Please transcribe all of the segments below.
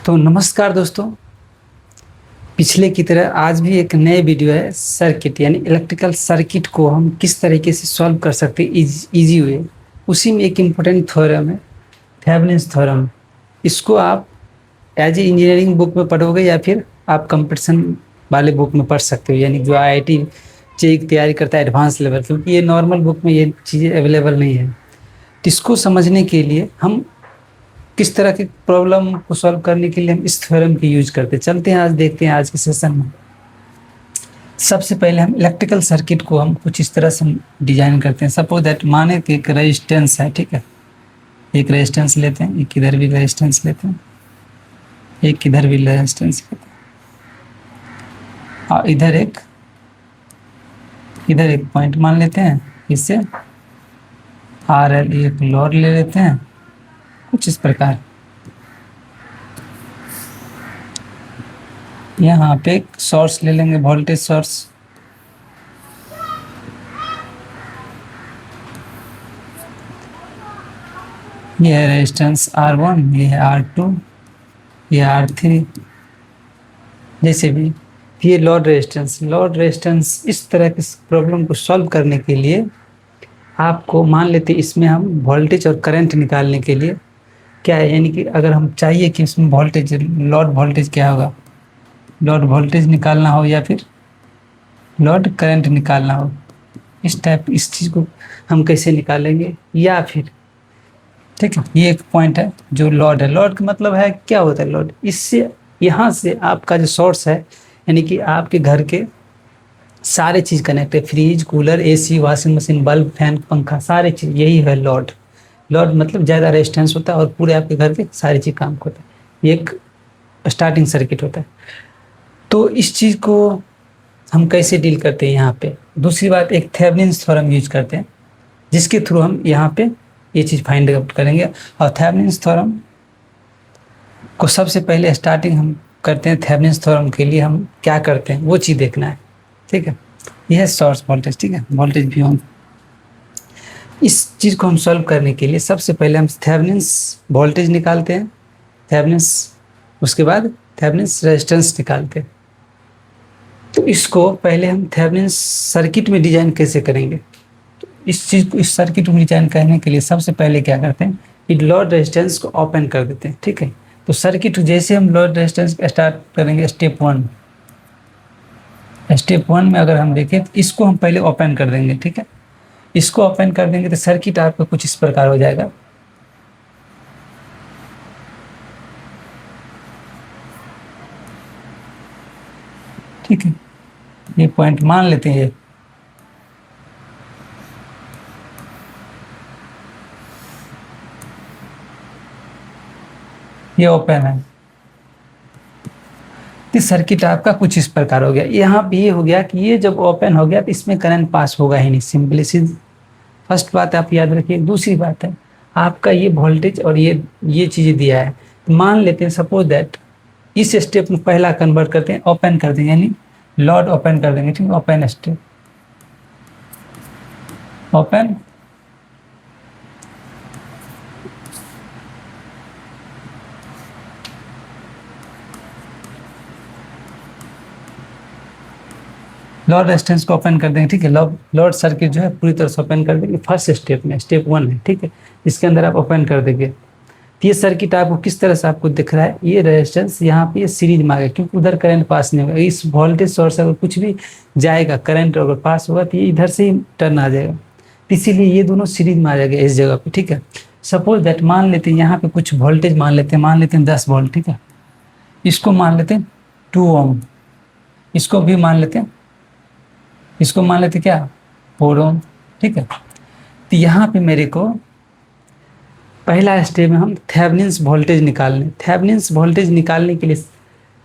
तो नमस्कार दोस्तों। पिछले की तरह आज भी एक नए वीडियो है। सर्किट यानी इलेक्ट्रिकल सर्किट को हम किस तरीके से सॉल्व कर सकते हैं इजी वे। उसी में एक इम्पोर्टेंट थ्योरम है, थेवेनिन्स थ्योरम। इसको आप एज ए इंजीनियरिंग बुक में पढ़ोगे या फिर आप कंपटीशन वाले बुक में पढ़ सकते हो, यानी जो IIT जेईई की तैयारी करता है एडवांस लेवल, क्योंकि ये नॉर्मल बुक में ये चीज़ें अवेलेबल नहीं है। तो इसको समझने के लिए हम किस तरह की प्रॉब्लम को सॉल्व करने के लिए हम इस थ्योरम की यूज करते हैं, चलते हैं आज देखते हैं आज के सेशन में। सबसे पहले हम इलेक्ट्रिकल सर्किट को हम कुछ इस तरह से डिजाइन करते हैं। सपोज दैट माने कि एक रेजिस्टेंस है, ठीक है। एक रेजिस्टेंस लेते हैं, एक इधर भी रेजिस्टेंस लेते हैं, एक इधर भी रेजिस्टेंस लेते हैं, और इधर एक पॉइंट मान लेते हैं। इससे RL एक लोड ले लेते हैं कुछ इस प्रकार। यहाँ पे एक सोर्स ले लेंगे, वोल्टेज सोर्स। ये है रेजिस्टेंस R1, ये है R2, ये R3, जैसे भी। ये लोड रेजिस्टेंस। इस तरह की प्रॉब्लम को सॉल्व करने के लिए आपको मान लेते हैं इसमें हम वोल्टेज और करंट निकालने के लिए क्या है, यानी कि अगर हम चाहिए कि इसमें वोल्टेज, लोड वोल्टेज क्या होगा, लोड वोल्टेज निकालना हो या फिर लोड करंट निकालना हो, इस चीज़ को हम कैसे निकालेंगे, या फिर ठीक है। ये एक पॉइंट है जो लोड है। लोड का मतलब है क्या होता है लोड, इससे यहाँ से आपका जो सोर्स है, यानी कि आपके घर के सारे चीज़ कनेक्ट है, fridge, cooler, AC, washing machine, bulb, fan, पंखा, सारे चीज़, यही है लोड। लोड मतलब ज़्यादा रेजिस्टेंस होता है और पूरे आपके घर के सारी चीज़ काम होता है। ये एक स्टार्टिंग सर्किट होता है। तो इस चीज़ को हम कैसे डील करते हैं यहाँ पे। दूसरी बात, एक थेवेनिन्स थ्योरम यूज करते हैं, जिसके थ्रू हम यहाँ पे ये चीज़ फाइंड आउट करेंगे। और थेवेनिन्स थ्योरम को सबसे पहले स्टार्टिंग हम करते हैं। थेवेनिन्स थ्योरम के लिए हम क्या करते हैं वो चीज़ देखना है, ठीक है। यह है सोर्स वोल्टेज, ठीक है, वोल्टेज भी ऑन। इस चीज़ को हम सॉल्व करने के लिए सबसे पहले हम थेवेनिन्स वोल्टेज निकालते हैं, थेवेनिन्स, उसके बाद थेवेनिन्स रेजिस्टेंस निकालते हैं। तो इसको पहले हम थेवेनिन्स सर्किट में डिजाइन कैसे करेंगे, तो इस चीज़ को, इस सर्किट में डिजाइन करने के लिए सबसे पहले क्या करते हैं, कि लोड रेजिस्टेंस को ओपन कर देते हैं, ठीक है। तो सर्किट जैसे हम लोड रेजिस्टेंस स्टार्ट करेंगे, स्टेप वन में अगर हम देखें तो इसको हम पहले ओपन कर देंगे, ठीक है। इसको ओपन कर देंगे तो सर्किट आपका कुछ इस प्रकार हो जाएगा। ठीक है, ये पॉइंट मान लेते हैं, ये ओपन है। तो सर्किट आपका कुछ इस प्रकार हो गया। यहाँ भी ये हो गया कि ये जब ओपन हो गया तो इसमें करंट पास होगा ही नहीं, सिंपली सी फर्स्ट बात आप याद रखिए। दूसरी बात है, आपका ये वोल्टेज और ये चीज़ें दिया है। तो मान लेते हैं सपोज दैट इस स्टेप में पहला कन्वर्ट करते हैं, ओपन कर देंगे, यानी लोड ओपन कर देंगे, ठीक है। Open step, open, load resistance को ओपन कर देंगे, ठीक है। लोड सर्किट जो है पूरी तरह से ओपन कर देंगे फर्स्ट स्टेप में, स्टेप 1 है, ठीक है। इसके अंदर आप ओपन कर देंगे। तो ये सर्किट आपको किस तरह से आपको दिख रहा है, ये रेजिस्टेंस यहाँ पे ये सीरीज में आ गया, क्योंकि उधर करंट पास नहीं होगा। इस वोल्टेज सोर्स अगर कुछ भी जाएगा, करंट अगर पास होगा तो ये इधर से ही टर्न आ जाएगा। तो इसीलिए ये दोनों सीरीज में आ जाएगा इस जगह पे, ठीक है। सपोज दैट मान लेते हैं यहाँ पे कुछ वोल्टेज मान लेते हैं 10 वोल्ट, ठीक है। इसको मान लेते हैं 2 ओम, इसको भी मान लेते हैं, इसको मान लेते क्या 4 ओम, ठीक है। तो यहाँ पे मेरे को पहला स्टेप में हम थेवेनिन्स वोल्टेज निकालने के लिए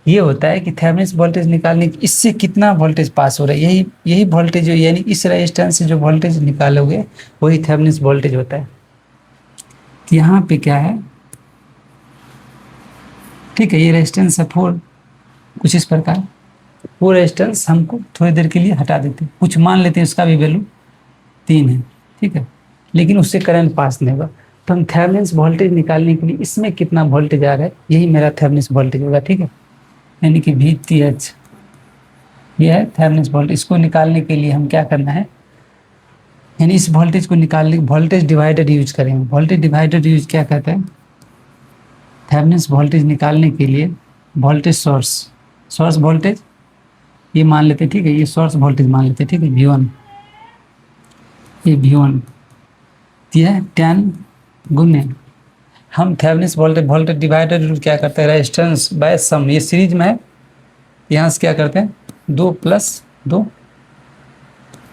ये होता है कि थेवेनिन्स वोल्टेज निकालने की, इससे कितना वोल्टेज पास हो रहा है, यही वोल्टेज, यानी इस रेजिस्टेंस से जो वोल्टेज निकालोगे वही थेवेनिन्स वोल्टेज होता है। तो यहाँ पे क्या है, ठीक है, ये रेजिस्टेंस है 4, कुछ इस प्रकार। वो रेजिस्टेंस हमको थोड़ी देर के लिए हटा देते हैं, कुछ मान लेते हैं उसका भी वैल्यू 3 है, ठीक है, लेकिन उससे करंट पास नहीं होगा। तो हम थेवेनिन्स वोल्टेज निकालने के लिए इसमें कितना वोल्टेज आ रहा है, यही मेरा थेवेनिन्स वोल्टेज होगा, ठीक है। यानी कि VTH ये है थेवेनिन्स वोल्टेज। इसको निकालने के लिए हम क्या करना है, यानी इस वोल्टेज को निकालने वोल्टेज डिवाइडर यूज करेंगे। वोल्टेज डिवाइडर यूज क्या कहते हैं, थेवेनिन्स वोल्टेज निकालने के लिए वोल्टेज सोर्स वोल्टेज ये मान लेते, ठीक है, ये सोर्स वोल्टेज मान लेते, ठीक है, V1, ये V1 ये है 10 गुने हम थेवेनिन्स वोल्टेज डिवाइडर क्या करते हैं, रेजिस्टेंस बाय सम, ये सीरीज में है, यहाँ से क्या करते हैं 2 + 2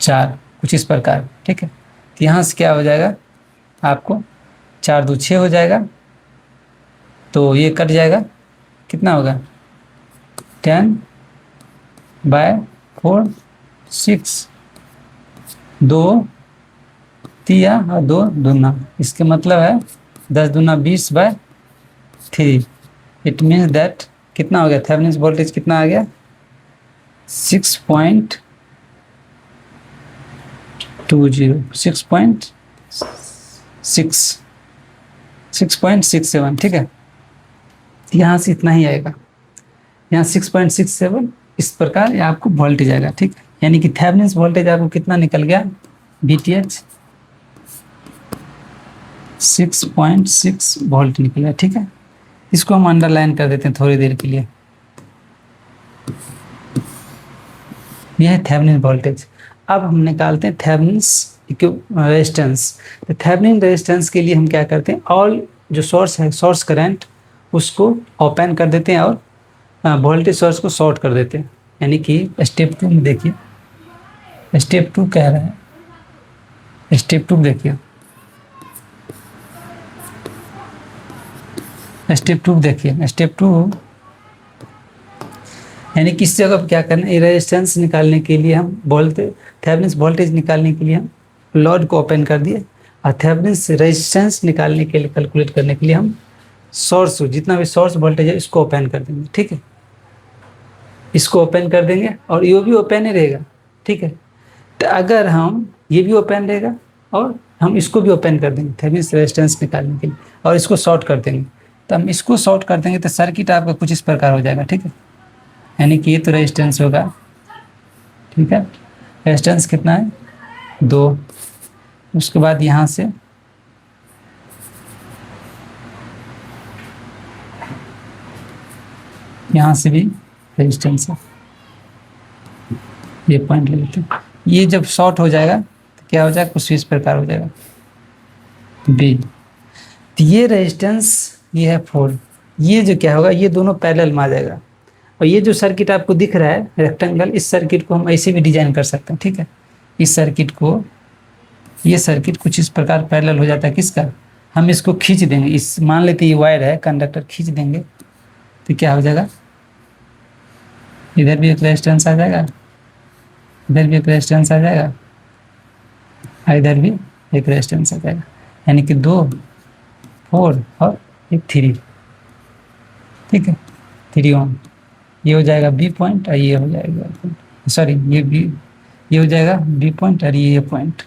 4 कुछ इस प्रकार, ठीक है। तो यहाँ से क्या हो जाएगा आपको 4 2 6 हो जाएगा, तो ये कट जाएगा, कितना होगा 10/4 6 2 तिया और 2 दूना, इसके मतलब है 10 दूना 20/3। इट मीन्स दैट कितना हो गया, थेवेनिन्स वोल्टेज कितना आ गया 6.20 6.67, ठीक है। यहाँ से इतना ही आएगा, यहाँ 6.67 इस प्रकार ये आपको वोल्टेज आएगा, ठीक है। यानी कि थेवेनिन्स वोल्टेज आपको कितना निकल गया, VTH 6.6 वोल्ट निकल गया, ठीक है। इसको हम अंडरलाइन कर देते हैं थोड़ी देर के लिए। यह है थेवेनिन वोल्टेज। अब हम निकालते हैं थेवेनिन्स रेजिस्टेंस। तो थेवेनिन रेजिस्टेंस के लिए हम क्या करते हैं, ऑल जो सोर्स है, सोर्स करंट उसको ओपन कर देते हैं और वोल्टेज सोर्स को शॉर्ट कर देते हैं। यानी कि स्टेप 2 में देखिए, स्टेप 2 कह रहा है, स्टेप 2 देखिए, स्टेप 2 देखिए, स्टेप 2 यानी किस जगह पर क्या करना है, रेजिस्टेंस निकालने के लिए हम थेवेनिन्स वोल्टेज निकालने के लिए हम लोड को ओपन कर दिए, और थेवेनिन्स रेजिस्टेंस निकालने के लिए कैलकुलेट करने के लिए हम सोर्स, जितना भी सोर्स वोल्टेज है इसको ओपन कर देंगे, ठीक है। इसको ओपन कर देंगे और ये भी ओपन ही रहेगा, ठीक है। तो अगर हम ये भी ओपन रहेगा और हम इसको भी ओपन कर देंगे थेवेनिन्स रेजिस्टेंस निकालने के लिए, और इसको शॉर्ट कर देंगे, तो हम इसको शॉर्ट कर देंगे तो सर्किट आपका कुछ इस प्रकार हो जाएगा, ठीक है। यानी कि ये तो रेजिस्टेंस होगा, ठीक है, रेजिस्टेंस कितना है 2, उसके बाद यहाँ से भी रेजिस्टेंस है, ये पॉइंट ले लेते हैं। ये जब शॉर्ट हो जाएगा तो क्या हो जाएगा, कुछ इस प्रकार हो जाएगा B। तो ये रेजिस्टेंस ये है 4, ये जो क्या होगा, ये दोनों पैरेलल में आ जाएगा। और ये जो सर्किट आपको दिख रहा है रेक्टेंगल, इस सर्किट को हम ऐसे भी डिजाइन कर सकते हैं, ठीक है। इस सर्किट को, ये सर्किट कुछ इस प्रकार पैरेलल हो जाता है, किसका, हम इसको खींच देंगे, इस मान लेते ये वायर है, कंडक्टर खींच देंगे तो क्या हो जाएगा, इधर भी एक रेजिस्टेंस आ जाएगा, इधर भी एक रेजिस्टेंस आ जाएगा, इधर भी एक रेजिस्टेंस आ जाएगा। यानी कि 2 4 और एक 3, ठीक है, 3 ओम। ये हो जाएगा B पॉइंट और ये हो जाएगा, सॉरी ये हो जाएगा B पॉइंट और ये पॉइंट।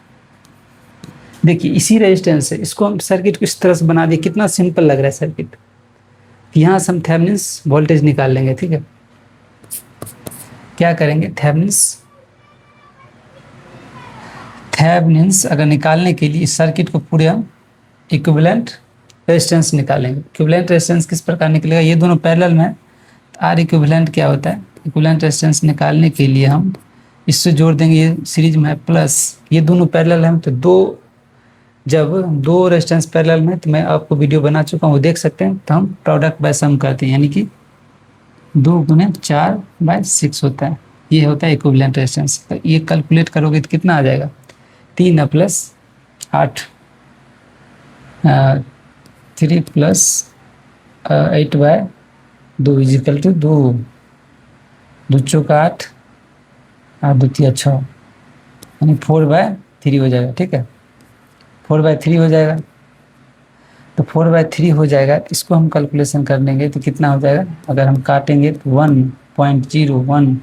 देखिए इसी रेजिस्टेंस से इसको हम सर्किट को इस तरह से बना दिए, कितना सिंपल लग रहा है सर्किट। यहाँ से हम थेवेनिन्स वोल्टेज निकाल लेंगे, ठीक है। क्या करेंगे, थेवेनिन्स अगर निकालने के लिए इस सर्किट को पूरे हम इक्विवेलेंट रेजिस्टेंस निकालेंगे। इक्विवेलेंट रेजिस्टेंस किस प्रकार निकलेगा, ये दोनों पैरेलल में, आर इक्विवेलेंट क्या होता है, इक्विवेलेंट रेजिस्टेंस निकालने के लिए हम इससे जोड़ देंगे, ये सीरीज में है प्लस, ये दोनों पैरेलल हैं, तो जब 2 रेजिस्टेंस पैरेलल में, तो मैं आपको वीडियो बना चुका हूँ, वो देख सकते हैं। तो हम प्रोडक्ट बाय सम करते हैं, यानी कि 2 × 4/6 होता है, ये होता है इक्विवेलेंट रेजिस्टेंस। तो ये कैलकुलेट करोगे तो कितना आ जाएगा, 3 + 8 3 + 8/2 इजिकल टू 2 2 चौका 8 और 2 तिया 6, यानी 4/3 हो जाएगा, ठीक है, 4/3 हो जाएगा। तो 4/3 हो जाएगा, इसको हम कैलकुलेशन कर लेंगे तो कितना हो जाएगा, अगर हम काटेंगे तो 1.01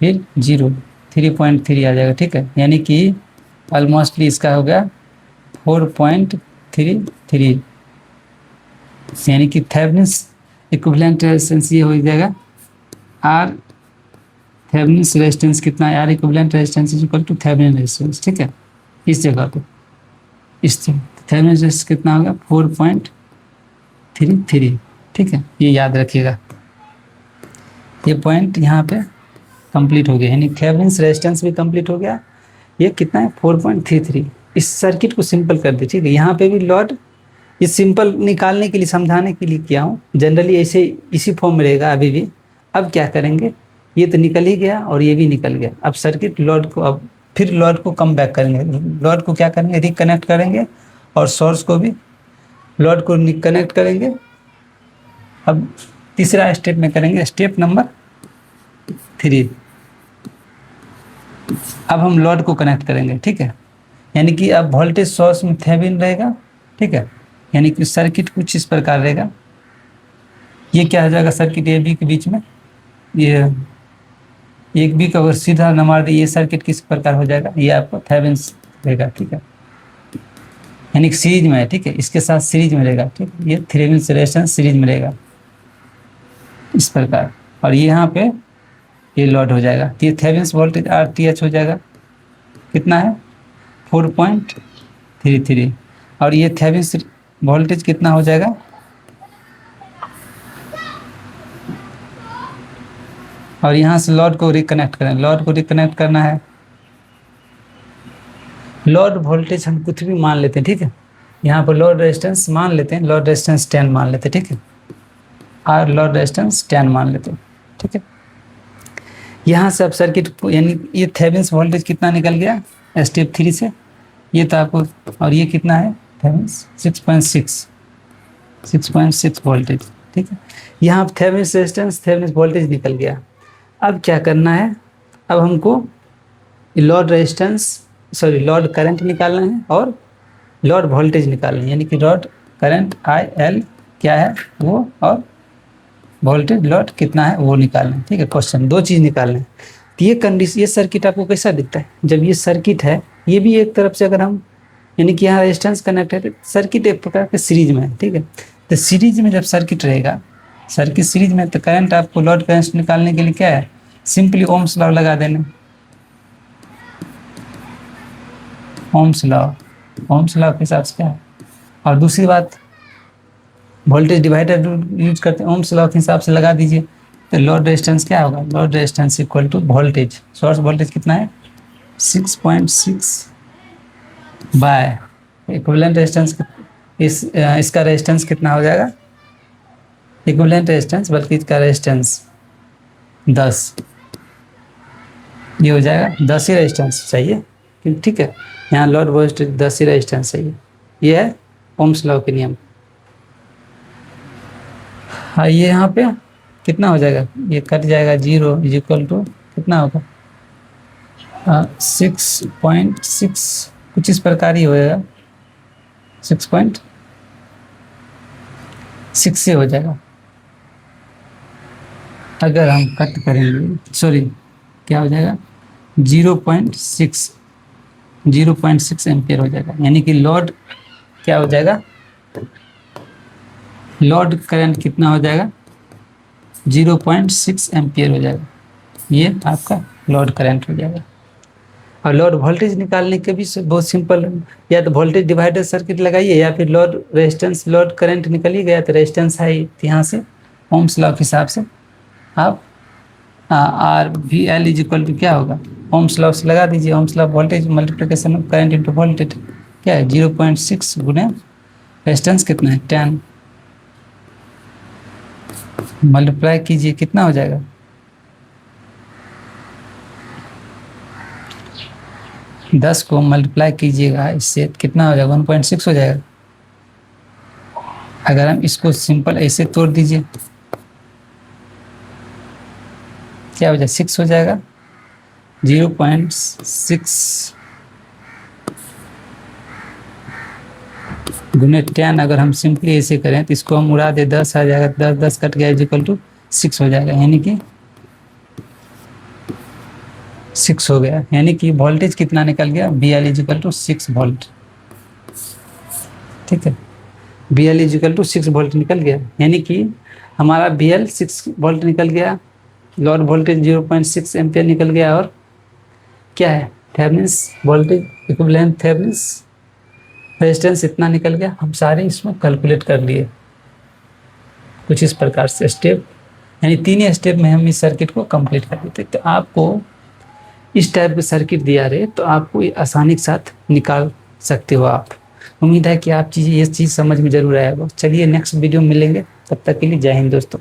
फिर 0 3.3 आ जाएगा, ठीक है। यानी कि ऑलमोस्टली इसका हो गया 4.3 3 यानी कि थेवेनिन्स इक्विवेलेंट रेजिस्टेंस ये हो जाएगा आर थेवेनिन्स रेजिस्टेंस कितना है, R equivalent resistance is equal to Thevenin resistance, ठीक है। इस जगह पे इस थेवेनिन रेजिस्टेंस कितना होगा 4.33, ठीक है, ये याद रखिएगा। ये पॉइंट यहाँ पे कंप्लीट हो गया, यानी थेवेनिन्स रेजिस्टेंस भी कंप्लीट हो गया। ये कितना है 4.33। इस सर्किट को सिंपल कर दे, ठीक है। यहाँ पे भी लॉड ये सिंपल निकालने के लिए, समझाने के लिए किया हूँ। जनरली ऐसे इसी फॉर्म में रहेगा अभी भी। अब क्या करेंगे, ये तो निकल ही गया और ये भी निकल गया। अब सर्किट लॉड को, अब फिर लॉड को कम बैक करेंगे। लॉड को क्या करेंगे, रिकनेक्ट करेंगे और सोर्स को भी लॉड को कनेक्ट करेंगे। अब तीसरा स्टेप में करेंगे, स्टेप नंबर 3। अब हम लॉड को कनेक्ट करेंगे, ठीक है। यानी कि अब वोल्टेज सोर्स में थेवेनिन रहेगा, ठीक है। यानी कि सर्किट कुछ इस प्रकार रहेगा। ये क्या हो जाएगा, सर्किट ए बी के बीच में, ये एक बी का अगर सीधा न मार दे, ये सर्किट किस प्रकार हो जाएगा, ये आपको थेवेनिन्स रहेगा, ठीक है। यानी कि सीरीज में है, ठीक है, इसके साथ सीरीज में रहेगा, ठीक है। ये थेवेनिन्स रेजिस्टेंस सीरीज में रहेगा इस प्रकार। और ये यहाँ पे ये लॉड हो जाएगा, तो ये थेवेनिन्स वोल्टेज RTH हो जाएगा, कितना है 4.33। और ये थेवेनिन्स वोल्टेज कितना हो जाएगा, और यहाँ से लॉड को रिकनेक्ट करें। लॉड को रिकनेक्ट करना है, लॉड वोल्टेज हम कुछ भी मान लेते हैं, ठीक है। यहाँ पर लॉड रेजिस्टेंस मान लेते हैं, लॉड रेजिस्टेंस 10 मान लेते हैं, ठीक है। और लॉड रेजिस्टेंस 10 मान लेते हैं, ठीक है। यहाँ से अब सर्किट, यानी ये थेवेनिन्स वोल्टेज कितना निकल गया स्टेप 3 से, ये तो आपको, और ये कितना है थेवेनिन्स 6.6 वोल्टेज, ठीक है। यहाँ थेवेनिन्स रेजिस्टेंस, थेवेनिन्स वोल्टेज निकल गया। अब क्या करना है, अब हमको load resistance, sorry load current निकालना है और लॉड वोल्टेज निकालना है। यानी कि लॉड करंट IL क्या है वो, और वोल्टेज लॉड कितना है वो निकालना है, ठीक है। क्वेश्चन 2 चीज़ निकालना है। तो ये कंडीशन, ये सर्किट आपको कैसा दिखता है, जब ये सर्किट है, ये भी एक तरफ से अगर हम, यानी कि यहाँ रेजिस्टेंस कनेक्ट है, सर्किट एक प्रकार के सीरीज में है, ठीक है। तो सीरीज में जब सर्किट रहेगा, सर्किट सीरीज में, तो करंट आपको लॉड करंट निकालने के लिए क्या है, सिंपली ओम्स लॉ लगा देना। ओम्स लॉ के हिसाब से क्या है। और दूसरी बात, वोल्टेज डिवाइडर यूज करते हैं, ओम्स लॉ के हिसाब से लगा दीजिए। तो लॉड रेजिस्टेंस क्या होगा, load resistance equal to voltage, source voltage कितना है 6.6 बाय इक्विवेलेंट रेजिस्टेंस, इसका रेजिस्टेंस कितना हो जाएगा, इक्विवेलेंट रेजिस्टेंस, बल्कि इसका रेजिस्टेंस 10, ये हो जाएगा 10 ही रेजिस्टेंस चाहिए, ठीक है। यहाँ लॉड वोल्टेज 10 ही रेजिस्टेंस चाहिए, ये है ओम्स लॉ के नियम। हाँ, ये यहाँ पे कितना हो जाएगा, ये कट जाएगा, 0 इज इक्वल टू कितना होगा 6.6, कुछ इस प्रकार ही होएगा, 6.6 से हो जाएगा। अगर हम कट करेंगे, सॉरी क्या हो जाएगा 0.6 एम्पियर हो जाएगा। यानी कि लॉड क्या हो जाएगा, लॉड करंट कितना हो जाएगा 0.6 एम्पियर हो जाएगा। ये आपका लॉड करंट हो जाएगा। और लॉड वोल्टेज निकालने के भी बहुत सिंपल, या तो वोल्टेज डिवाइडर सर्किट लगाइए, या फिर लॉड रेजिस्टेंस, लॉड करंट निकल ही गया तो रेजिस्टेंस है यहाँ से, ओम्स लॉ के हिसाब से आप RVL इज इक्वल टू क्या होगा, ओम्स लॉ से लगा दीजिए। Ohm's law voltage multiplication of current into voltage क्या है 0.6 गुने रेजिस्टेंस कितना है 10, मल्टीप्लाई कीजिए कितना हो जाएगा, दस को मल्टीप्लाई कीजिएगा इससे कितना हो जाएगा 1.6 हो जाएगा। अगर हम इसको सिंपल ऐसे तोड़ दीजिए क्या हो जाएगा 6 हो जाएगा, 0.6 गुने 10। अगर हम सिंपली ऐसे करें तो इसको हम उड़ा दे 10 आ जाएगा, 10 कट गया इक्वल टू 6 हो जाएगा, यानी कि 6 हो गया। यानी कि वोल्टेज कितना निकल गया VL is equal to 6 volt. ठीक है। B L is equal to 6 volt निकल गया, यानी कि हमारा बी एल 6 वोल्ट निकल गया, लोड वोल्टेज 0.6 एम्पियर निकल गया, और क्या है Thevenin's voltage equivalent Thevenin's resistance इतना निकल गया। हम सारे इसमें कैलकुलेट कर लिए कुछ इस प्रकार से स्टेप, यानी 3 ही स्टेप में हम इस सर्किट को कंप्लीट कर देते। तो आपको इस टाइप के सर्किट दिया रहे तो आपको आसानी के साथ निकाल सकते हो आप। उम्मीद है कि आप ये चीज़ समझ में जरूर आएगा। चलिए नेक्स्ट वीडियो में मिलेंगे, तब तक के लिए जय हिंद दोस्तों।